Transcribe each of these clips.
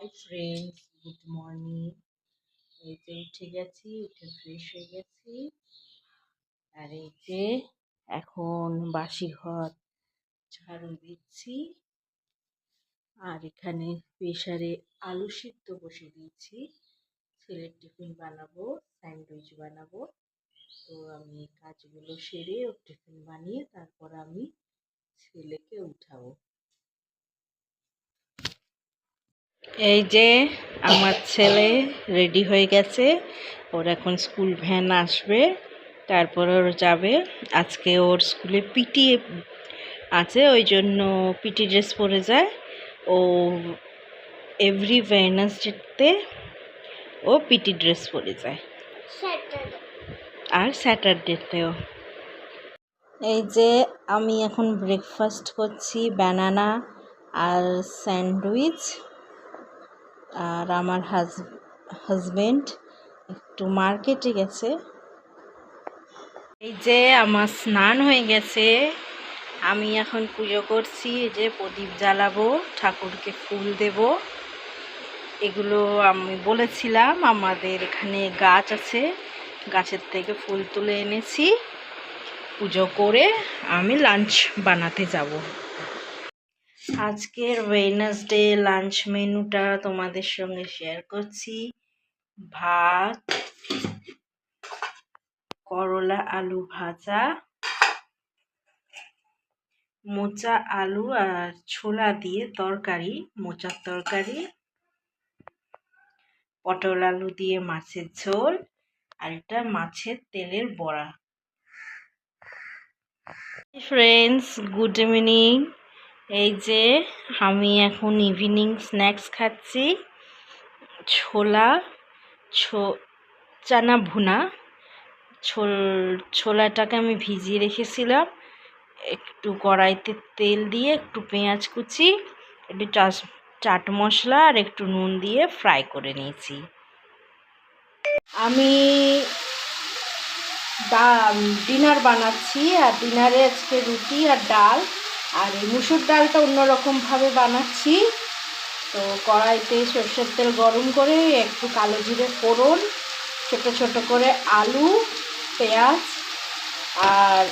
Hi friends, good morning. এই যে উঠে গেছি, উঠে ফ্রেশ হয়ে গেছি। আর এই যে এখন বাসি ঘর ঝাড়ু দিচ্ছি। আর এখানে প্রেসারে আলু সিদ্ধ বসে দিয়েছি। ছেলের টিফিন বানাবো, স্যান্ডউইচ বানাবো। তো আমি কাজগুলো সেরে ওর টিফিন বানিয়ে তারপর আমি ছেলেকে উঠাবো। এই যে আমার ছেলে রেডি হয়ে গেছে। ওর এখন স্কুল ভ্যান আসবে, তারপর ওর যাবে। আজকে ওর স্কুলে পিটি আছে, ওই জন্য পিটি ড্রেস পরে যায়। ও এভরি ওয়েডনেসডেতে ও পিটি ড্রেস পরে যায়, আর স্যাটারডেতেও। এই যে আমি এখন ব্রেকফাস্ট করছি, ব্যানানা আর স্যান্ডউইচ। আর আমার হাজবেন্ড একটু মার্কেটে গেছে। এই যে আমার স্নান হয়ে গেছে, আমি এখন পুজো করছি। এই যে প্রদীপ জ্বালাবো, ঠাকুরকে ফুল দেব। এগুলো আমি বলেছিলাম, আমাদের এখানে গাছ আছে, গাছের থেকে ফুল তুলে এনেছি। পুজো করে আমি লাঞ্চ বানাতে যাব। আজকের ওয়েডনেসডে লাঞ্চ মেনুটা তোমাদের সঙ্গে শেয়ার করছি। ভাত, করলা আলু ভাজা, মোচা আলু আর ছোলা দিয়ে তরকারি, মোচার তরকারি, পটল আলু দিয়ে মাছের ঝোল, আর এটা মাছের তেলের বড়া। Friends, good evening. এই যে আমি এখন ইভিনিং স্ন্যাক্স খাচ্ছি। ছোলা চানা ভুনা। ছোলাটাকে আমি ভিজিয়ে রেখেছিলাম, একটু কড়াইতে তেল দিয়ে একটু পেঁয়াজ কুচি, একটু চাট মশলা আর একটু নুন দিয়ে ফ্রাই করে নিয়েছি। আমি ডিনার বানাচ্ছি, আর ডিনারে আজকে রুটি আর ডাল। আর এই মুসুর ডালটা অন্যরকমভাবে বানাচ্ছি। তো কড়াইতে সরষের তেল গরম করে একটু কালো জিরে ফোড়ন, ছোট ছোট করে আলু, পেঁয়াজ আর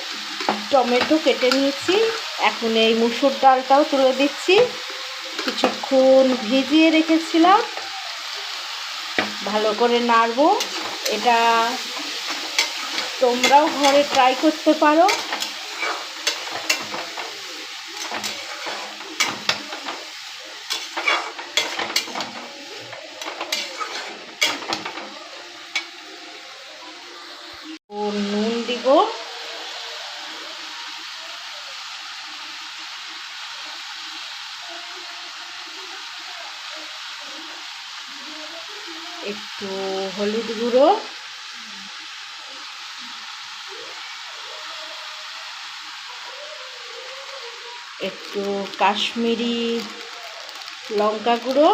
টমেটো কেটে নিয়েছি। এখন এই মুসুর ডালটাও তুলে দিচ্ছি, কিছুক্ষণ ভিজিয়ে রেখেছিলাম। ভালো করে নাড়বো। এটা তোমরাও ঘরে ট্রাই করতে পারো। ও নুন দিব, একটু হলুদ গুঁড়ো, একটু কাশ্মীরি লঙ্কা গুঁড়ো,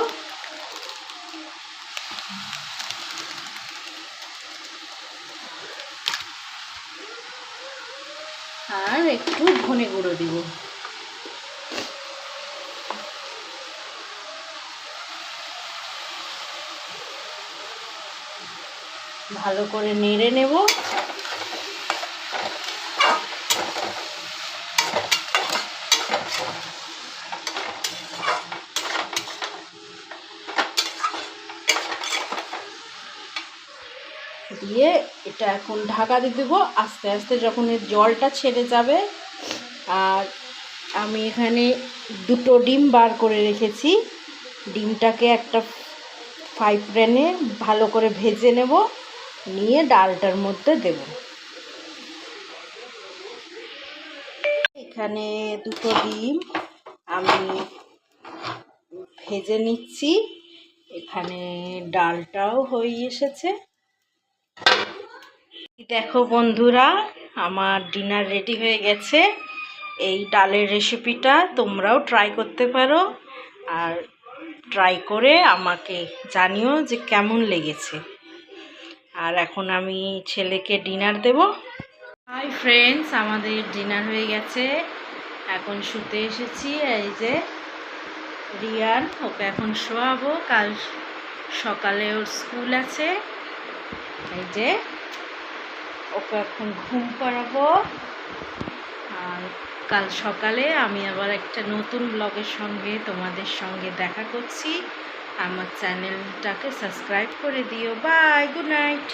আর একটু ধনে গুঁড়ো দিব। ভালো করে নেড়ে নেব। দিয়ে এটা এখন ঢাকা দিয়ে দেবো। আস্তে আস্তে যখন এর জলটা ছেড়ে যাবে, আর আমি এখানে দুটো ডিম বার করে রেখেছি। ডিমটাকে একটা ফ্রাই প্যানে ভালো করে ভেজে নেব, নিয়ে ডালটার মধ্যে দেব। এখানে দুটো ডিম আমি ভেজে নিচ্ছি। এখানে ডালটাও হয়ে এসেছে। দেখো বন্ধুরা, আমার ডিনার রেডি হয়ে গেছে। এই ডালের রেসিপিটা তোমরাও ট্রাই করতে পারো, আর ট্রাই করে আমাকে জানিও যে কেমন লেগেছে। আর এখন আমি ছেলেকে ডিনার দেব। হাই ফ্রেন্ডস, আমাদের ডিনার হয়ে গেছে, এখন শুতে এসেছি। এই যে রিয়ান, ওকে এখন শোয়াবো, কাল সকালে ওর স্কুল আছে। এই যে ওকে এখন ঘুম পাড়াবো, আর কাল সকালে আমি আবার একটা নতুন ব্লগের সঙ্গে তোমাদের সঙ্গে দেখা করছি। আমার চ্যানেলটাকে সাবস্ক্রাইব করে দিও। Bye, good night.